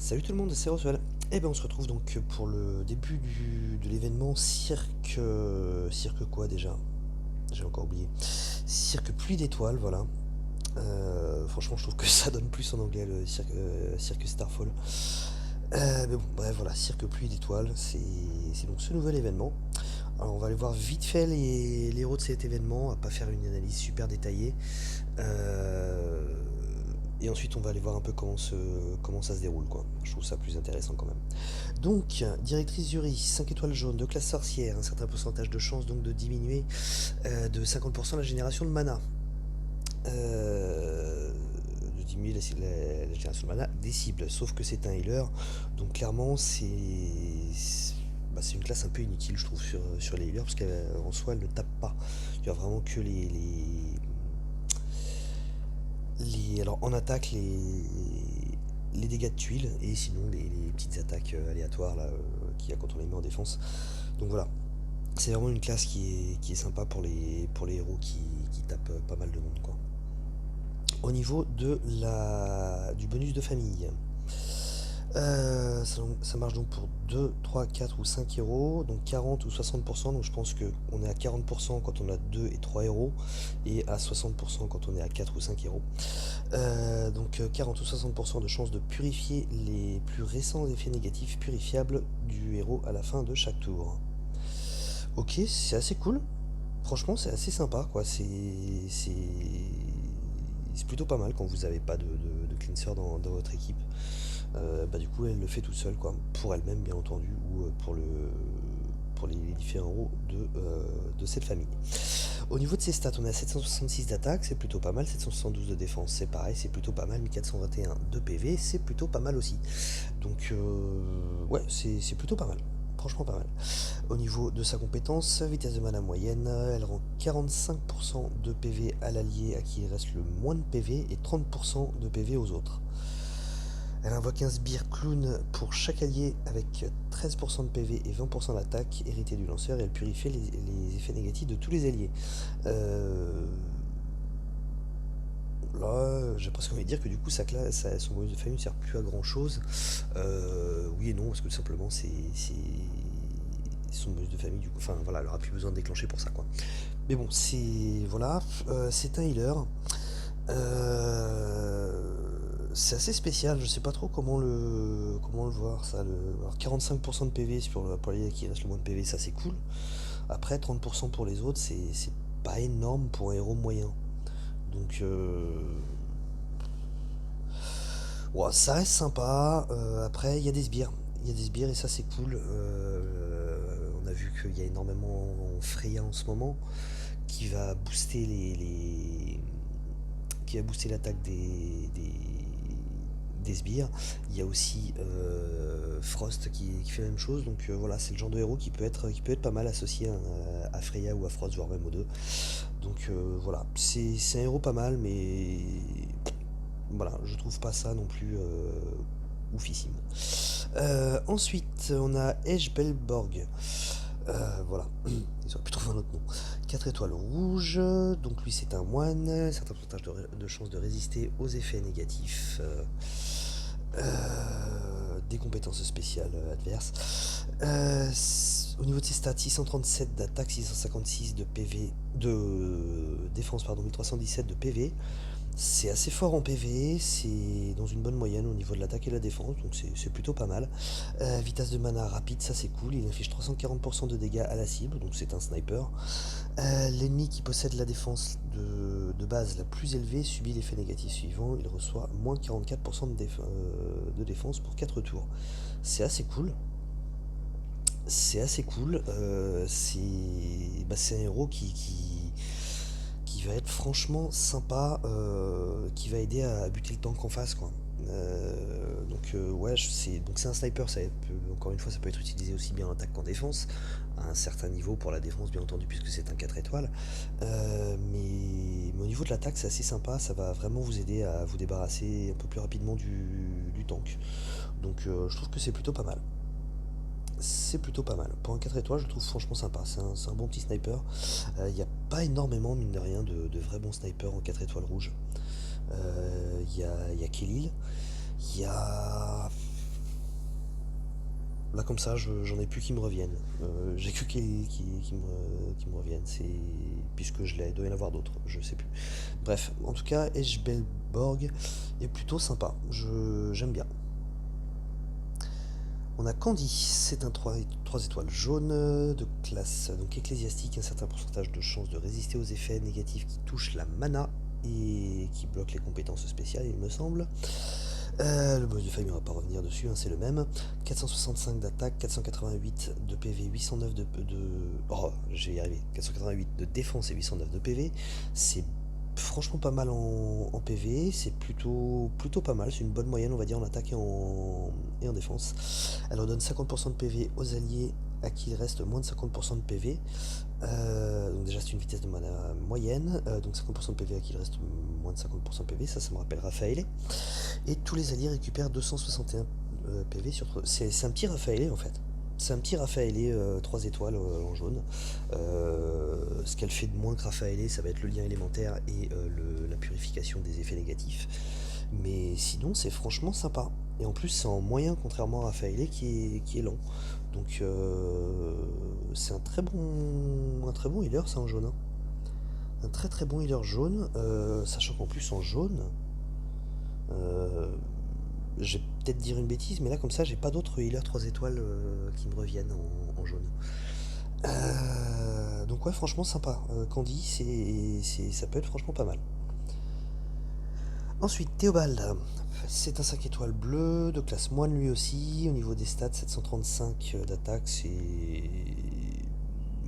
Salut tout le monde, c'est Roswell. Et ben on se retrouve donc pour le début de l'événement Cirque... Cirque quoi déjà? J'ai encore oublié. Cirque Pluie d'étoiles, voilà. Franchement je trouve que ça donne plus en anglais le cirque Starfall. Mais bon, bref voilà, Cirque Pluie d'étoiles, c'est donc ce nouvel événement. Alors on va aller voir vite fait les héros de cet événement, on va pas faire une analyse super détaillée. Euh, et ensuite on va aller voir un peu comment ça se déroule quoi. Je trouve ça plus intéressant quand même. Donc, directrice jury, 5 étoiles jaunes, de classe sorcière, un certain pourcentage de chance donc de diminuer de 50% la génération de mana. De diminuer la génération de mana des cibles, sauf que c'est un healer, donc clairement c'est une classe un peu inutile je trouve sur les healers, parce qu'en soi elle ne tape pas. Il y a vraiment que alors en attaque les dégâts de tuiles et sinon les petites attaques aléatoires là qu'il y a quand on les met en défense. Donc voilà, c'est vraiment une classe qui est sympa pour les héros qui tapent pas mal de monde quoi. Au niveau du bonus de famille, ça marche donc pour 2, 3, 4 ou 5 héros, donc 40 ou 60%, donc je pense qu'on est à 40% quand on a 2 et 3 héros, et à 60% quand on est à 4 ou 5 héros. Donc 40 ou 60% de chance de purifier les plus récents effets négatifs purifiables du héros à la fin de chaque tour. Ok, c'est assez cool. Franchement, c'est assez sympa, quoi. C'est plutôt pas mal quand vous n'avez pas de cleanser dans votre équipe. Bah, du coup, elle le fait toute seule, quoi. Pour elle-même, bien entendu, ou pour les différents héros de cette famille. Au niveau de ses stats, on est à 766 d'attaque, c'est plutôt pas mal. 772 de défense, c'est pareil, c'est plutôt pas mal. 1421 de PV, c'est plutôt pas mal aussi. Donc, ouais, c'est plutôt pas mal. Franchement pas mal. Au niveau de sa compétence, vitesse de mana moyenne, elle rend 45% de PV à l'allié à qui il reste le moins de PV et 30% de PV aux autres. Elle invoque un sbire clown pour chaque allié avec 13% de PV et 20% d'attaque hérité du lanceur, et elle purifie les effets négatifs de tous les alliés. Là, j'ai presque envie de dire que du coup son bonus de famille ne sert plus à grand chose. Oui et non, parce que tout simplement son bonus de famille, du coup, enfin voilà, elle aura plus besoin de déclencher pour ça quoi. Mais bon, voilà, c'est un healer. C'est assez spécial, je sais pas trop comment le voir ça. Alors 45% de PV pour les qui reste le moins de PV, ça c'est cool. Après 30% pour les autres, c'est pas énorme pour un héros moyen. Donc ouais, ça reste sympa. Après il y a des sbires. Il y a des sbires et ça c'est cool. On a vu qu'il y a énormément Freya en ce moment qui va booster qui va booster l'attaque des sbires. Il y a aussi Frost qui fait la même chose. Donc voilà, c'est le genre de héros qui peut être pas mal associé à Freya ou à Frost, voire même aux deux. Donc voilà, c'est un héros pas mal, mais voilà, je trouve pas ça non plus oufissime. Ensuite, on a Eshbelborg. Voilà, ils auraient pu trouver un autre nom. 4 étoiles rouges, donc lui c'est un moine, certain pourcentage de chance de résister aux effets négatifs des compétences spéciales adverses. Au niveau de ses stats, 637 d'attaque, 656 de PV, de défense, pardon, 1317 de PV. C'est assez fort en PV, c'est dans une bonne moyenne au niveau de l'attaque et de la défense, donc c'est plutôt pas mal. Vitesse de mana rapide, ça c'est cool, il affiche 340% de dégâts à la cible, donc c'est un sniper. L'ennemi qui possède la défense de base la plus élevée subit l'effet négatif suivant, il reçoit moins 44% de défense pour 4 tours. C'est assez cool. C'est assez cool. C'est un héros qui va être franchement sympa, qui va aider à buter le tank en face quoi. Ouais, c'est un sniper, encore une fois ça peut être utilisé aussi bien en attaque qu'en défense, à un certain niveau pour la défense bien entendu puisque c'est un 4 étoiles. Mais au niveau de l'attaque c'est assez sympa, ça va vraiment vous aider à vous débarrasser un peu plus rapidement du tank. Donc je trouve que c'est plutôt pas mal. C'est plutôt pas mal. Pour un 4 étoiles, je le trouve franchement sympa. C'est un bon petit sniper. Il n'y a pas énormément, mine de rien, de vrais bons snipers en 4 étoiles rouges. Il y a Kelil. Il y a. Là comme ça, j'en ai plus qui me reviennent. J'ai que qui me reviennent. C'est puisque je l'ai, il doit y en avoir d'autres, je sais plus. Bref, en tout cas, Eshbelborg est plutôt sympa. J'aime bien. On a Candy, c'est un 3 étoiles jaune de classe donc ecclésiastique, un certain pourcentage de chances de résister aux effets négatifs qui touchent la mana et qui bloquent les compétences spéciales, il me semble. Le bonus de famille, on va pas revenir dessus, hein, c'est le même. 465 d'attaque, 488 de PV, 809 oh, j'ai y arrivé. 488 de défense et 809 de PV. C'est franchement pas mal en PV, c'est plutôt pas mal, c'est une bonne moyenne on va dire en attaque et en défense. Elle redonne 50% de PV aux alliés à qui il reste moins de 50% de PV. Donc déjà c'est une vitesse de mana moyenne, donc 50% de PV à qui il reste moins de 50% de PV, ça me rappelle Raphaël. Et tous les alliés récupèrent 261 PV sur... C'est un petit Raphaël en fait. C'est un petit Raphaël 3 étoiles en jaune. Ce qu'elle fait de moins que Raphaël, ça va être le lien élémentaire et la purification des effets négatifs. Mais sinon, c'est franchement sympa. Et en plus, c'est en moyen, contrairement à Raphaël qui est lent. Donc, c'est un très bon healer, ça en jaune. Hein. Un très très bon healer jaune. Sachant qu'en plus, en jaune, je vais peut-être dire une bêtise, mais là, comme ça, j'ai pas d'autres healers 3 étoiles qui me reviennent en jaune. Donc ouais, franchement sympa. Candy, ça peut être franchement pas mal. Ensuite, Théobald. C'est un 5 étoiles bleu, de classe moine lui aussi. Au niveau des stats, 735 d'attaque, c'est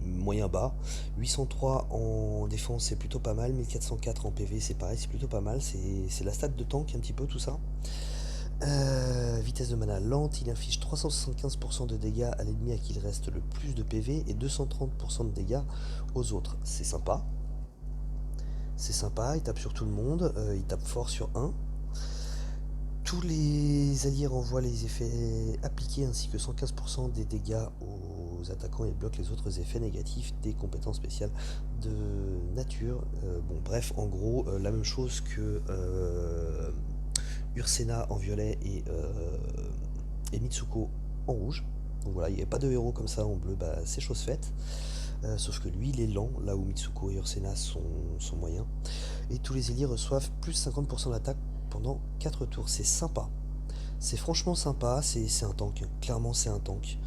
moyen bas. 803 en défense, c'est plutôt pas mal. 1404 en PV, c'est pareil, c'est plutôt pas mal. C'est la stat de tank un petit peu tout ça. Vitesse de mana lente, il inflige 375% de dégâts à l'ennemi à qui il reste le plus de PV et 230% de dégâts aux autres. C'est sympa. C'est sympa, il tape sur tout le monde, il tape fort sur 1. Tous les alliés renvoient les effets appliqués ainsi que 115% des dégâts aux attaquants et bloquent les autres effets négatifs des compétences spéciales de nature. Bon bref, en gros, la même chose que Ursena en violet et Mitsuko en rouge. Donc voilà, il n'y avait pas de héros comme ça en bleu, bah, c'est chose faite. Sauf que lui il est lent, là où Mitsuko et Ursena sont moyens. Et tous les alliés reçoivent plus 50% d'attaque pendant 4 tours. C'est sympa. C'est franchement sympa, c'est un tank. Clairement c'est un tank.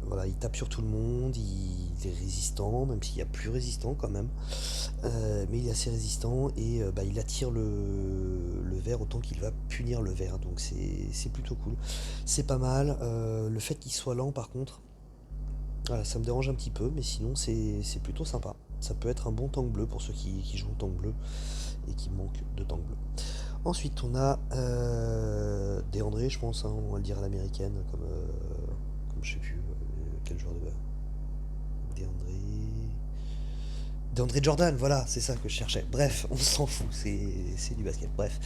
Voilà, il tape sur tout le monde, il est résistant, même s'il y a plus résistant quand même. Mais il est assez résistant et bah, il attire le ver autant qu'il va punir le ver. Donc c'est plutôt cool. C'est pas mal. Le fait qu'il soit lent par contre, voilà, ça me dérange un petit peu, mais sinon c'est plutôt sympa. Ça peut être un bon tank bleu pour ceux qui jouent au tank bleu et qui manquent de tank bleu. Ensuite on a Déandré, je pense, hein, on va le dire à l'américaine, comme je sais plus quel joueur de Déandré. D'André Jordan, voilà, c'est ça que je cherchais. Bref, on s'en fout, c'est du basket. Bref.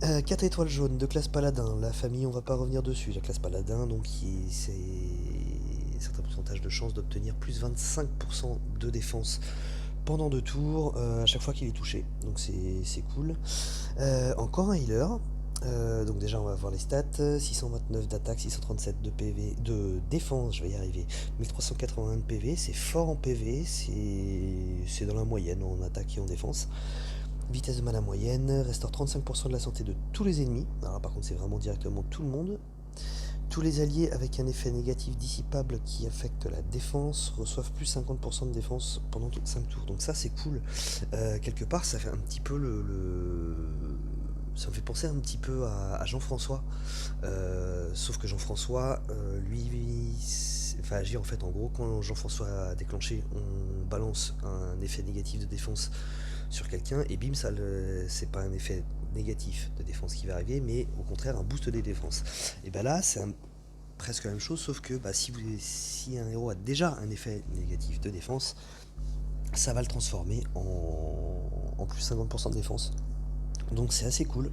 4 étoiles jaunes de classe paladin. La famille, on va pas revenir dessus. La classe paladin, donc c'est un certain pourcentage de chance d'obtenir plus 25% de défense pendant 2 tours à chaque fois qu'il est touché. Donc c'est cool. Encore un healer. Donc déjà on va voir les stats, 629 d'attaque, 637 de PV, de défense, je vais y arriver, 1381 de PV, c'est fort en PV, c'est dans la moyenne en attaque et en défense. Vitesse de mana moyenne, restaure 35% de la santé de tous les ennemis, alors par contre c'est vraiment directement tout le monde. Tous les alliés avec un effet négatif dissipable qui affecte la défense reçoivent plus 50% de défense pendant 5 tours, donc ça c'est cool. Quelque part ça fait un petit peu ça me fait penser un petit peu à Jean-François, sauf que Jean-François, lui, va agir en fait en gros quand Jean-François a déclenché, on balance un effet négatif de défense sur quelqu'un et bim, c'est pas un effet négatif de défense qui va arriver, mais au contraire un boost des défenses. Et ben là, c'est presque la même chose, sauf que bah, si un héros a déjà un effet négatif de défense, ça va le transformer en plus 50% de défense. Donc c'est assez cool.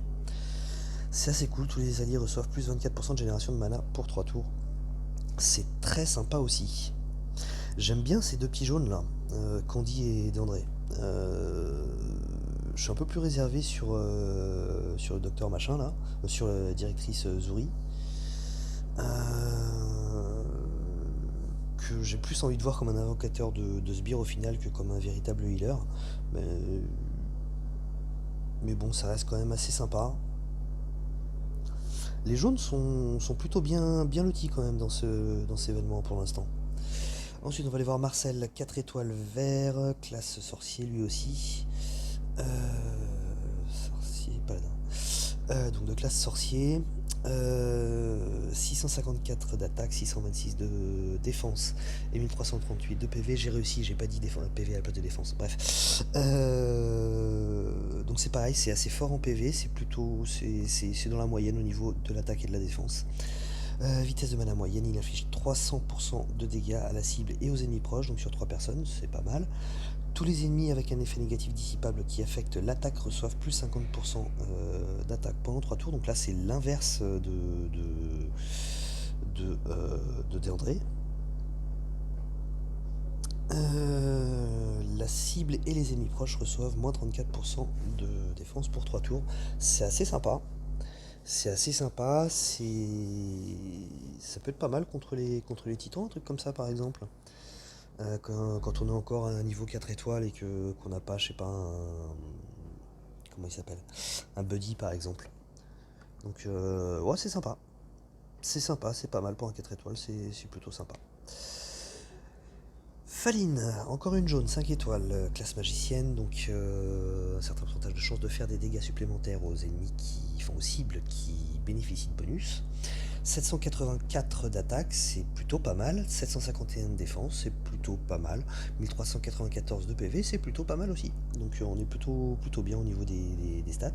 C'est assez cool, tous les alliés reçoivent plus 24% de génération de mana pour 3 tours. C'est très sympa aussi. J'aime bien ces deux petits jaunes là, Candy et Déandré. Je suis un peu plus réservé sur le docteur machin là, sur la directrice Zuri. euh, que j'ai plus envie de voir comme un invocateur de sbires au final que comme un véritable healer. Mais, mais bon, ça reste quand même assez sympa. Les jaunes sont plutôt bien lotis quand même dans cet événement pour l'instant. Ensuite, on va aller voir Marcel, 4 étoiles vert, classe sorcier lui aussi. Sorcier, paladin. Donc de classe sorcier. 654 d'attaque, 626 de défense et 1338 de PV. J'ai réussi, j'ai pas dit PV à la place de défense. Bref. Donc c'est pareil, c'est assez fort en PV, c'est plutôt. C'est dans la moyenne au niveau de l'attaque et de la défense. Vitesse de mana moyenne, il inflige 300% de dégâts à la cible et aux ennemis proches, donc sur 3 personnes, c'est pas mal. Tous les ennemis avec un effet négatif dissipable qui affecte l'attaque reçoivent plus 50% d'attaque pendant 3 tours. Donc là, c'est l'inverse de Déandré. La cible et les ennemis proches reçoivent moins 34% de défense pour 3 tours. C'est assez sympa. C'est assez sympa. Ça peut être pas mal contre les titans, un truc comme ça par exemple. Quand on est encore à un niveau 4 étoiles et qu'on n'a pas, je sais pas, comment il s'appelle, un buddy par exemple. Donc ouais, c'est sympa. C'est sympa, c'est pas mal pour un 4 étoiles, c'est plutôt sympa. Faline, encore une jaune, 5 étoiles, classe magicienne, donc un certain pourcentage de chances de faire des dégâts supplémentaires aux ennemis aux cibles qui bénéficient de bonus. 784 d'attaque, c'est plutôt pas mal. 751 de défense, c'est plutôt pas mal. 1394 de PV, c'est plutôt pas mal aussi. Donc on est plutôt bien au niveau des stats.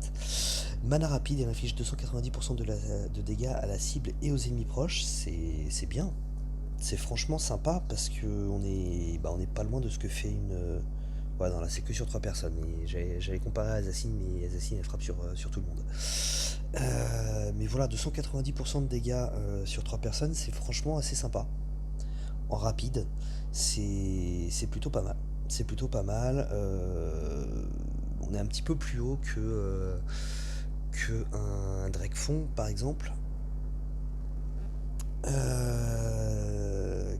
Mana rapide, elle inflige 290% de dégâts à la cible et aux ennemis proches, c'est bien. C'est franchement sympa parce que on est pas loin de ce que fait une. Ouais, non, là c'est que sur 3 personnes. J'avais comparé à Assassin, mais Assassin elle frappe sur tout le monde. Mais voilà, 290% de dégâts sur 3 personnes, c'est franchement assez sympa. En rapide, c'est plutôt pas mal. C'est plutôt pas mal. On est un petit peu plus haut que un Drakefond par exemple.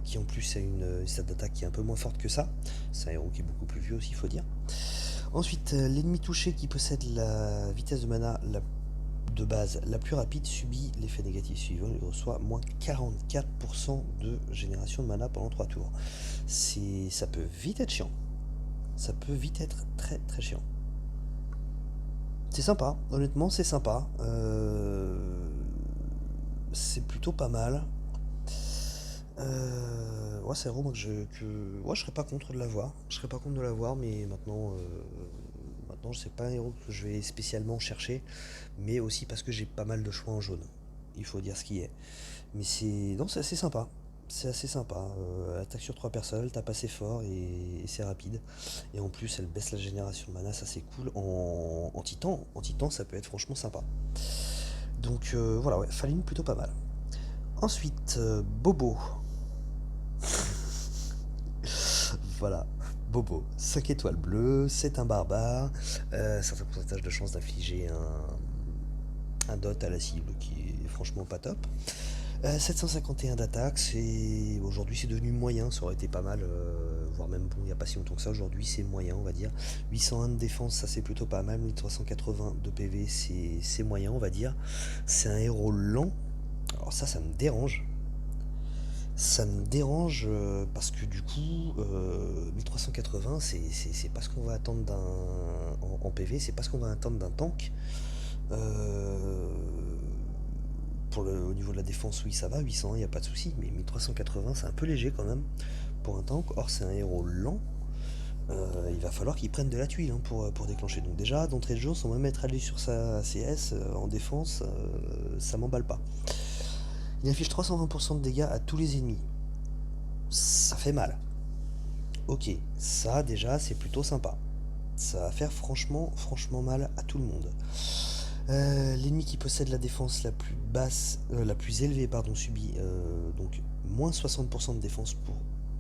Qui en plus a une stat d'attaque qui est un peu moins forte que ça. C'est un héros qui est beaucoup plus vieux aussi, il faut dire. Ensuite, l'ennemi touché qui possède la vitesse de mana de base la plus rapide subit l'effet négatif suivant. Il reçoit moins 44% de génération de mana pendant 3 tours. Ça peut vite être chiant. Ça peut vite être très très chiant. C'est sympa, honnêtement c'est sympa. C'est plutôt pas mal. Ouais, c'est un héros moi, ouais, je serais pas contre de l'avoir. Je serais pas contre de l'avoir, mais maintenant c'est pas un héros que je vais spécialement chercher, mais aussi parce que j'ai pas mal de choix en jaune. Il faut dire ce qui est. Mais non, c'est assez sympa. C'est assez sympa. Attaque sur 3 personnes, elle tape assez fort et c'est rapide. Et en plus, elle baisse la génération de mana, ça c'est cool. En titan, ça peut être franchement sympa. Donc voilà, ouais, Faline plutôt pas mal. Ensuite, Bobo. Voilà, Bobo, 5 étoiles bleues, c'est un barbare, certain pourcentage de chance d'infliger un dot à la cible qui est franchement pas top. 751 d'attaque, aujourd'hui c'est devenu moyen, ça aurait été pas mal, voire même bon, il n'y a pas si longtemps que ça, aujourd'hui c'est moyen on va dire. 801 de défense, ça c'est plutôt pas mal, 1380 de PV, c'est moyen on va dire. C'est un héros lent, alors ça me dérange. Ça me dérange parce que du coup, 1380, c'est pas ce qu'on va attendre en PV, c'est pas ce qu'on va attendre d'un tank. Euh, au niveau de la défense, oui, ça va, 801, il n'y a pas de souci, mais 1380, c'est un peu léger quand même pour un tank. Or, c'est un héros lent. Il va falloir qu'il prenne de la tuile hein, pour déclencher. Donc, déjà, d'entrée de jeu, sans même être allé sur sa CS en défense, ça m'emballe pas. Il affiche 320% de dégâts à tous les ennemis. Ça fait mal. Ok, ça déjà c'est plutôt sympa. Ça va faire franchement mal à tout le monde. L'ennemi qui possède la défense la plus basse, la plus élevée pardon, subit donc moins 60% de défense pour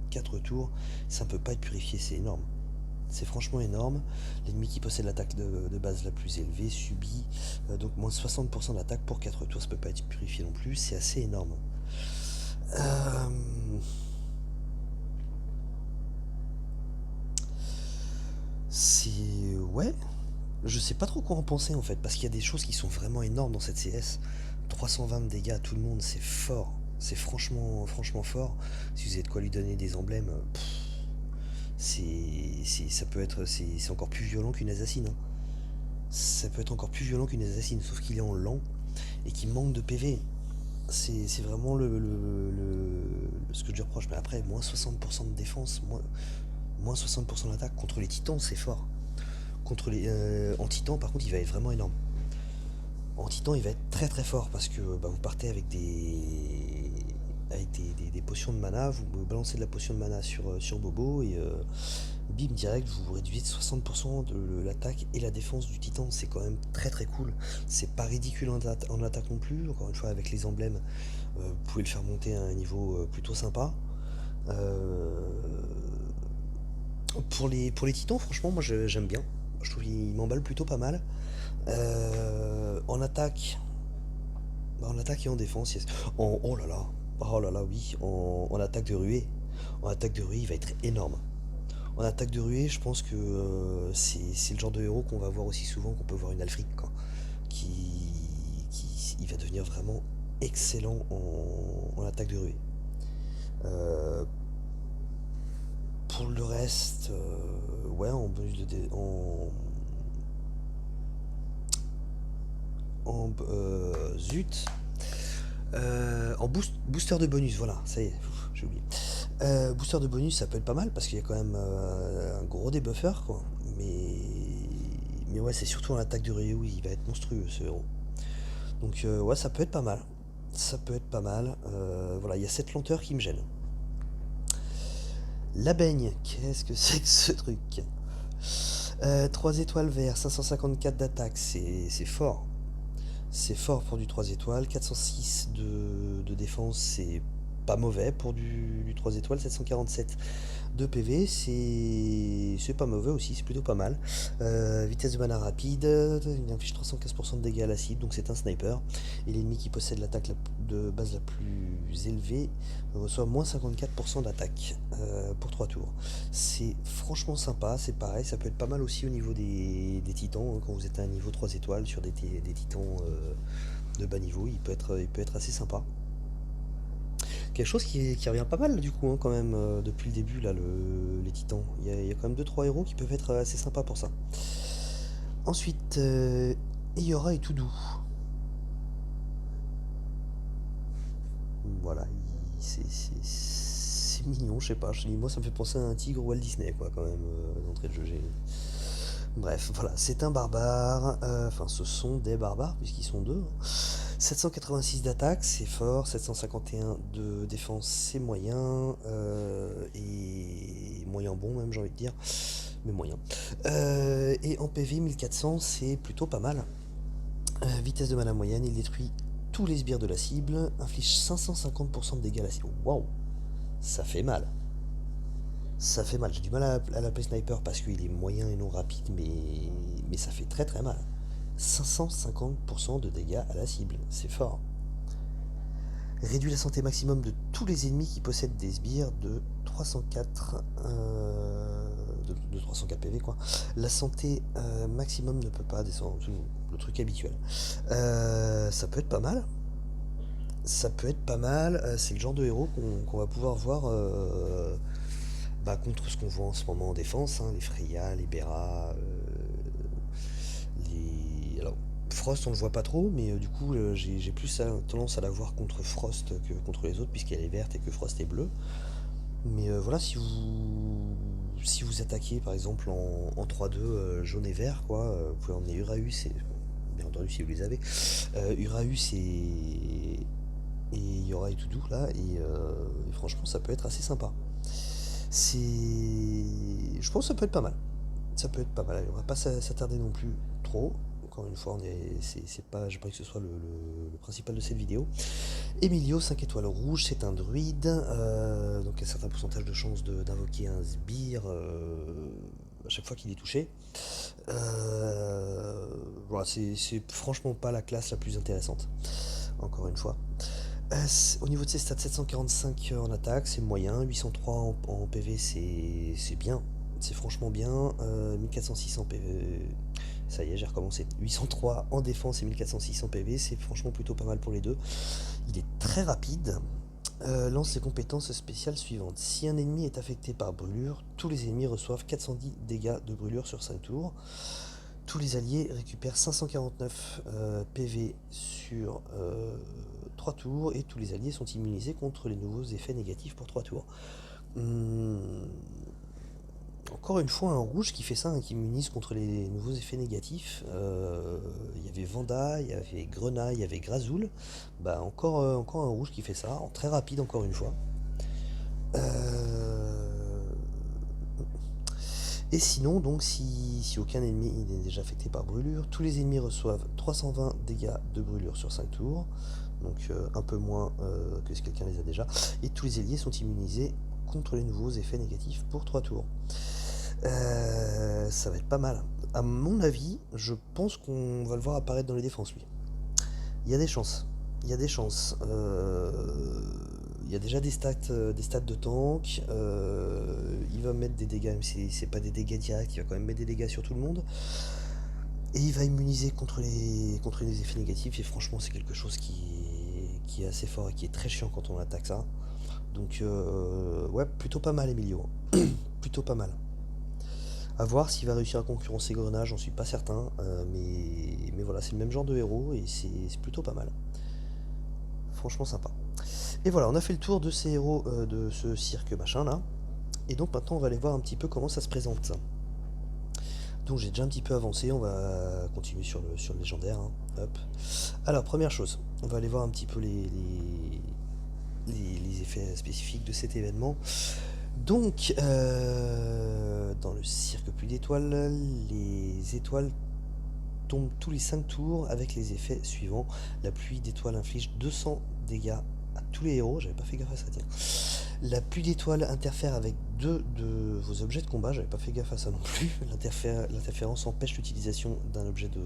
4 tours. Ça ne peut pas être purifié, c'est énorme. C'est franchement énorme. L'ennemi qui possède l'attaque de base la plus élevée subit donc moins 60% d'attaque pour 4 tours. Ça peut pas être purifié non plus. C'est assez énorme. Euh, C'est... Ouais. Je sais pas trop quoi en penser en fait, parce qu'il y a des choses qui sont vraiment énormes dans cette CS. 320 de dégâts à tout le monde, c'est fort. C'est franchement fort. Si vous avez de quoi lui donner des emblèmes, ça peut être, c'est encore plus violent qu'une assassine, hein. Ça peut être encore plus violent qu'une assassine, sauf qu'il est en lent et qu'il manque de PV. C'est vraiment ce que je lui reproche. Mais après, moins 60% de défense, moins 60% d'attaque contre les titans, c'est fort. En titan, par contre, il va être vraiment énorme. En titan, il va être très très fort parce que bah, vous partez avec des potions de mana, vous balancez de la potion de mana sur Bobo et bim, direct, vous réduisez de 60% de l'attaque et la défense du titan. C'est quand même très très cool. C'est pas ridicule en attaque non plus. Encore une fois, avec les emblèmes, vous pouvez le faire monter à un niveau plutôt sympa. Euh, pour les titans, franchement, moi j'aime bien. Je trouve qu'il m'emballe plutôt pas mal. En attaque, en attaque et en défense, oh là là, oui, en attaque de ruée. En attaque de ruée, il va être énorme. En attaque de ruée, je pense que c'est le genre de héros qu'on va voir aussi souvent qu'on peut voir une Alfric, quoi. Il va devenir vraiment excellent en attaque de ruée. Euh, pour le reste, ouais, en bonus zut, booster de bonus, voilà, ça y est, j'ai oublié. Booster de bonus, ça peut être pas mal parce qu'il y a quand même un gros débuffer, quoi. Mais ouais, c'est surtout en attaque de Ryu, il va être monstrueux ce héros. Donc ouais, ça peut être pas mal. Ça peut être pas mal. Voilà, il y a cette lenteur qui me gêne. La baigne, qu'est-ce que c'est que ce truc? 3 étoiles vert, 554 d'attaque, c'est fort. C'est fort pour du 3 étoiles. 406 de défense, c'est pas mauvais pour du 3 étoiles. 747 de PV, c'est pas mauvais aussi, c'est plutôt pas mal. Vitesse de mana rapide, il inflige 315% de dégâts à la cible, donc c'est un sniper. Et l'ennemi qui possède l'attaque de base la plus élevée reçoit moins 54% d'attaque pour 3 tours. C'est franchement sympa, c'est pareil, ça peut être pas mal aussi au niveau des titans, hein, quand vous êtes à un niveau 3 étoiles sur des titans de bas niveau, il peut être assez sympa. Quelque chose qui revient pas mal du coup, hein, quand même, depuis le début là, les titans. Il y a quand même deux trois héros qui peuvent être assez sympas pour ça. Ensuite, Eora et tout doux. Voilà, c'est mignon, je sais pas. Moi ça me fait penser à un tigre Walt Disney quoi quand même, d'entrée de jeu. Bref, voilà, c'est un barbare. Enfin, ce sont des barbares puisqu'ils sont deux, hein. 786 d'attaque, c'est fort. 751 de défense, c'est moyen. Et moyen bon, même, j'ai envie de dire. Mais moyen. Et en PV, 1400, c'est plutôt pas mal. Vitesse de mana moyenne, il détruit tous les sbires de la cible. Inflige 550% de dégâts à la cible. Waouh! Ça fait mal. Ça fait mal. J'ai du mal à l'appeler sniper parce qu'il est moyen et non rapide, mais ça fait très très mal. 550% de dégâts à la cible, c'est fort. Réduit la santé maximum de tous les ennemis qui possèdent des sbires de 304 de 304 PV quoi. La santé maximum ne peut pas descendre, le truc habituel. Ça peut être pas mal. Ça peut être pas mal. C'est le genre de héros qu'on va pouvoir voir bah, contre ce qu'on voit en ce moment en défense, hein, les Freya, les Bera, alors, Frost on le voit pas trop, mais du coup j'ai plus tendance à la voir contre Frost que contre les autres, puisqu'elle est verte et que Frost est bleu. Mais voilà, si vous attaquez par exemple en 3-2 jaune et vert, quoi, vous pouvez emmener Uraeus, bien entendu si vous les avez, Uraeus et Yora et tout doux là, et franchement ça peut être assez sympa. C'est. Je pense que ça peut être pas mal. Ça peut être pas mal. Allez, on va pas s'attarder non plus trop. Encore une fois, c'est pas, j'ai pas que ce soit le principal de cette vidéo. Emilio, 5 étoiles rouges, c'est un druide. Donc un certain pourcentage de chance d'invoquer un sbire. à chaque fois qu'il est touché. Voilà, c'est franchement pas la classe la plus intéressante, encore une fois. Au niveau de ses stats, 745 en attaque, c'est moyen, 803 en PV, c'est bien, c'est franchement bien, 1406 en PV, ça y est, j'ai recommencé, 803 en défense et 1406 en PV, c'est franchement plutôt pas mal pour les deux. Il est très rapide, lance ses compétences spéciales suivantes. Si un ennemi est affecté par brûlure, tous les ennemis reçoivent 410 dégâts de brûlure sur 5 tours. Tous les alliés récupèrent 549 PV sur 3 tours et tous les alliés sont immunisés contre les nouveaux effets négatifs pour 3 tours. Hum, Encore une fois, un rouge qui fait ça, hein, qui immunise contre les nouveaux effets négatifs. Il y avait Vanda, il y avait Grenat, il y avait Grazoul. Bah, encore un rouge qui fait ça, en très rapide encore une fois. Et sinon, donc, si aucun ennemi n'est déjà affecté par brûlure, tous les ennemis reçoivent 320 dégâts de brûlure sur 5 tours, donc un peu moins que si quelqu'un les a déjà, et tous les alliés sont immunisés contre les nouveaux effets négatifs pour 3 tours. Ça va être pas mal. À mon avis, je pense qu'on va le voir apparaître dans les défenses, lui. Il y a des chances. Il y a des chances. Il y a déjà des stats de tank. Il va mettre des dégâts, même si c'est pas des dégâts directs, il va quand même mettre des dégâts sur tout le monde. Et il va immuniser contre les effets négatifs. Et franchement, c'est quelque chose qui est assez fort et qui est très chiant quand on attaque ça. Donc, ouais, plutôt pas mal, Emilio. Plutôt pas mal. À voir s'il va réussir à concurrencer Grenat, j'en suis pas certain. Mais voilà, c'est le même genre de héros et c'est plutôt pas mal. Franchement sympa. Et voilà, on a fait le tour de ces héros de ce cirque machin là. Et donc maintenant on va aller voir un petit peu comment ça se présente. Donc j'ai déjà un petit peu avancé, on va continuer sur le légendaire. Hein. Hop. Alors première chose, on va aller voir un petit peu les effets spécifiques de cet événement. Donc dans le cirque pluie d'étoiles, les étoiles tombent tous les 5 tours avec les effets suivants. La pluie d'étoiles inflige 200 dégâts à tous les héros, j'avais pas fait gaffe à ça, tiens. La pluie d'étoiles interfère avec 2 de vos objets de combat, j'avais pas fait gaffe à ça non plus. L'interférence empêche l'utilisation d'un objet de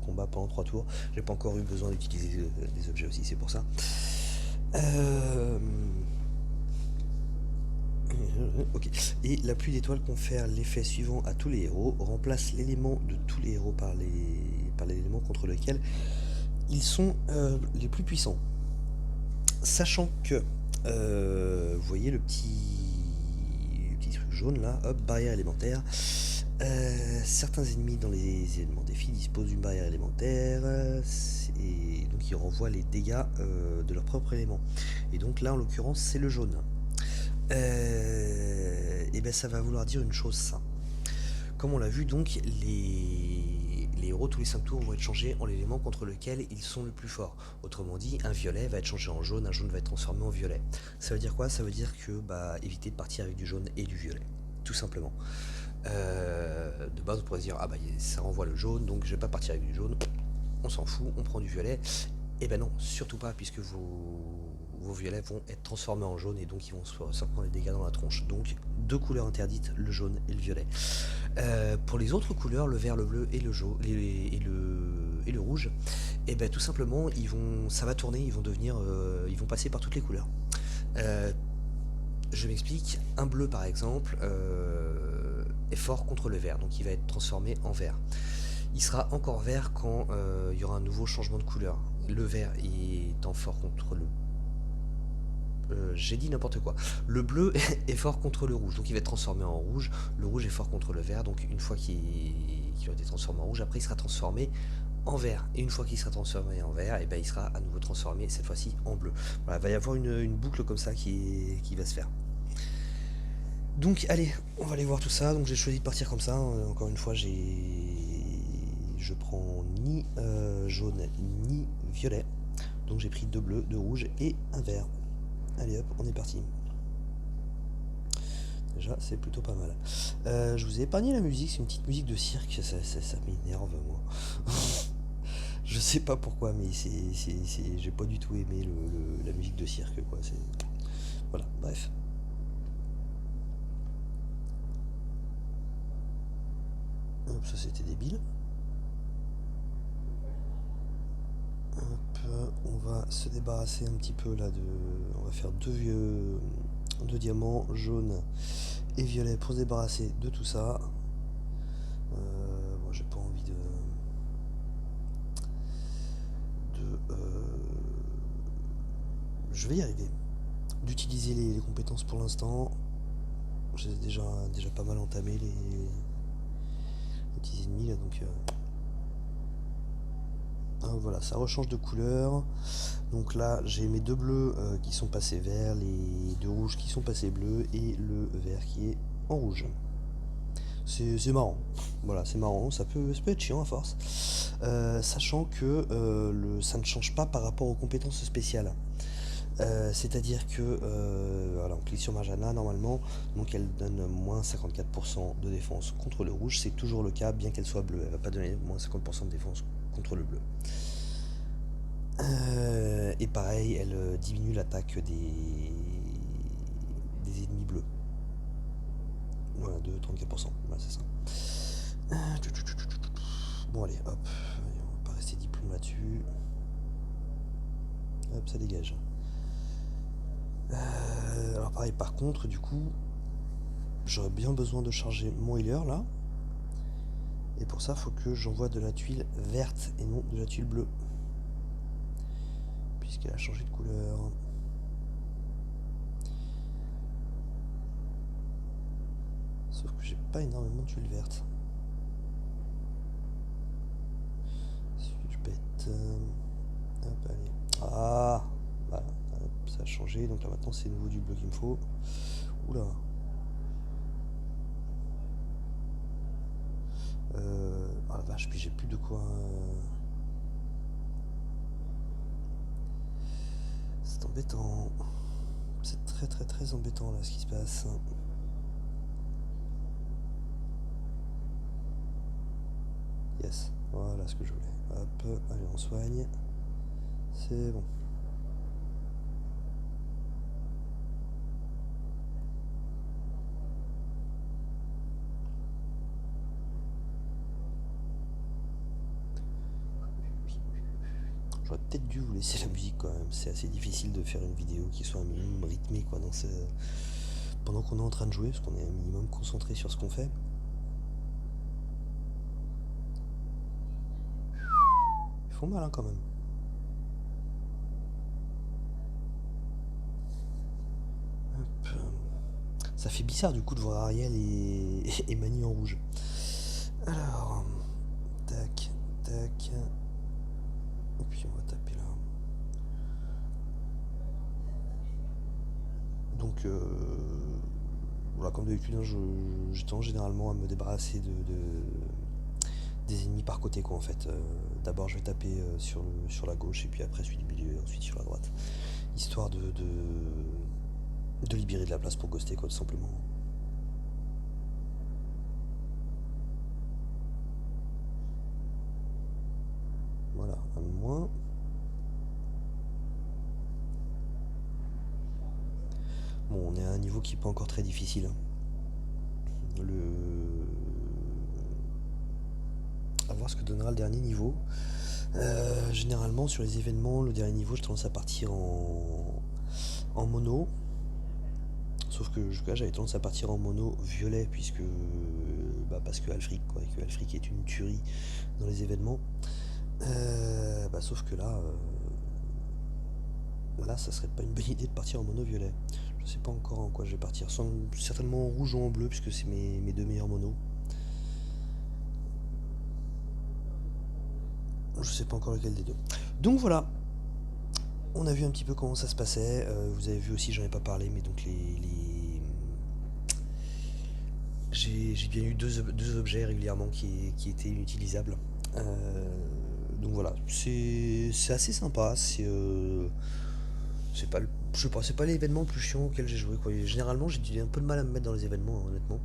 combat pendant 3 tours. J'ai pas encore eu besoin d'utiliser des objets aussi, c'est pour ça. Ok. Et la pluie d'étoiles confère l'effet suivant à tous les héros, remplace l'élément de tous les héros par l'élément contre lequel ils sont les plus puissants. Sachant que, vous voyez le petit truc jaune là, hop, barrière élémentaire. Certains ennemis dans les éléments défis disposent d'une barrière élémentaire et donc ils renvoient les dégâts de leur propre élément. Et donc là en l'occurrence c'est le jaune. Et ben ça va vouloir dire une chose ça. Comme on l'a vu donc les héros tous les 5 tours vont être changés en l'élément contre lequel ils sont le plus forts. Autrement dit, un violet va être changé en jaune, un jaune va être transformé en violet. Ça veut dire quoi? Ça veut dire que évitez de partir avec du jaune et du violet. Tout simplement. De base on pourrait se dire ah bah ça renvoie le jaune donc je vais pas partir avec du jaune, on s'en fout, on prend du violet. Et ben non, surtout pas puisque vos violets vont être transformés en jaune et donc ils vont se prendre des dégâts dans la tronche. Donc 2 couleurs interdites, le jaune et le violet. Pour les autres couleurs, le vert, le bleu et le jaune et le rouge, et ben tout simplement ça va tourner, ils vont passer par toutes les couleurs. Je m'explique, un bleu par exemple est fort contre le vert, donc il va être transformé en vert. Il sera encore vert quand il y aura un nouveau changement de couleur. Le vert étant fort contre le... j'ai dit n'importe quoi. Le bleu est fort contre le rouge, donc il va être transformé en rouge. Le rouge est fort contre le vert, donc une fois qu'il a été transformé en rouge, après il sera transformé en vert. Et une fois qu'il sera transformé en vert, et ben il sera à nouveau transformé, cette fois-ci en bleu. Voilà, il va y avoir une boucle comme ça qui va se faire. Donc allez, on va aller voir tout ça. Donc j'ai choisi de partir comme ça. Encore une fois, je prends ni jaune ni violet. Donc j'ai pris 2 bleus, 2 rouges et un vert. Allez hop, on est parti. Déjà, c'est plutôt pas mal. Je vous ai épargné la musique, c'est une petite musique de cirque, ça m'énerve moi. Je sais pas pourquoi, mais j'ai pas du tout aimé la musique de cirque quoi. Voilà, bref. ça c'était débile. Hop, on va se débarrasser un petit peu là de... On va faire deux diamants jaunes et violets pour se débarrasser de tout ça. Moi j'ai pas envie je vais y arriver. D'utiliser les compétences pour l'instant. J'ai déjà pas mal entamé les petits ennemis là, donc voilà, ça rechange de couleur. Donc là j'ai mes deux bleus qui sont passés verts, les deux rouges qui sont passés bleus et le vert qui est en rouge. C'est marrant, voilà, c'est marrant, ça peut être chiant à force. Sachant que ça ne change pas par rapport aux compétences spéciales. C'est-à-dire que voilà, on clique sur Marjana normalement, donc elle donne moins 54% de défense contre le rouge, c'est toujours le cas bien qu'elle soit bleue, elle va pas donner moins 50% de défense contre le bleu. Et pareil, elle diminue l'attaque des ennemis bleus. Voilà, de 34%, voilà, c'est ça. Bon allez, hop, on va pas rester diplôme là-dessus. Hop, ça dégage. Alors pareil, par contre, du coup, j'aurais bien besoin de charger mon healer là. Et pour ça, il faut que j'envoie de la tuile verte et non de la tuile bleue. Puisqu'elle a changé de couleur. Sauf que j'ai pas énormément de tuiles vertes. Si je pète... Hop, allez. Ah, voilà, hop, ça a changé. Donc là maintenant c'est nouveau du bleu qu'il me faut. Oula. Ah la vache, puis j'ai plus de quoi... C'est embêtant. C'est très embêtant là ce qui se passe. Yes, voilà ce que je voulais. Hop, allez on soigne. C'est bon. J'aurais peut-être dû vous laisser la musique quand même. C'est assez difficile de faire une vidéo qui soit un minimum rythmée quoi, pendant qu'on est en train de jouer, parce qu'on est un minimum concentré sur ce qu'on fait. Ils font mal hein, quand même. Hop. Ça fait bizarre du coup de voir Ariel et Mani en rouge. Alors, tac, tac. Et puis on va taper là. Donc voilà, comme d'habitude, hein, j'ai tendance généralement à me débarrasser des ennemis par côté quoi en fait. D'abord je vais taper sur la gauche et puis après celui du milieu et ensuite sur la droite. Histoire de libérer de la place pour ghoster quoi tout simplement. Voilà, un de moins. Bon, on est à un niveau qui n'est pas encore très difficile. À voir ce que donnera le dernier niveau. Généralement, sur les événements, le dernier niveau, j'ai tendance à partir en mono. Sauf que jusque-là, j'avais tendance à partir en mono violet, parce que Alfric, quoi, et que Alfric est une tuerie dans les événements. Sauf que là, ça serait pas une bonne idée de partir en mono violet. Je sais pas encore en quoi je vais partir. Certainement en rouge ou en bleu, puisque c'est mes deux meilleurs monos. Je sais pas encore lequel des deux. Donc voilà. On a vu un petit peu comment ça se passait. Vous avez vu aussi, j'en ai pas parlé, mais donc j'ai bien eu deux objets régulièrement qui étaient inutilisables. Donc voilà, c'est assez sympa. C'est pas c'est pas l'événement le plus chiant auquel j'ai joué quoi. Généralement j'ai un peu de mal à me mettre dans les événements hein, honnêtement.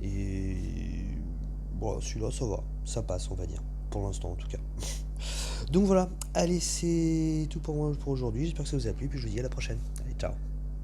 Et bon, celui-là ça va, ça passe on va dire, pour l'instant en tout cas. Donc voilà, allez c'est tout pour moi pour aujourd'hui, j'espère que ça vous a plu, puis je vous dis à la prochaine.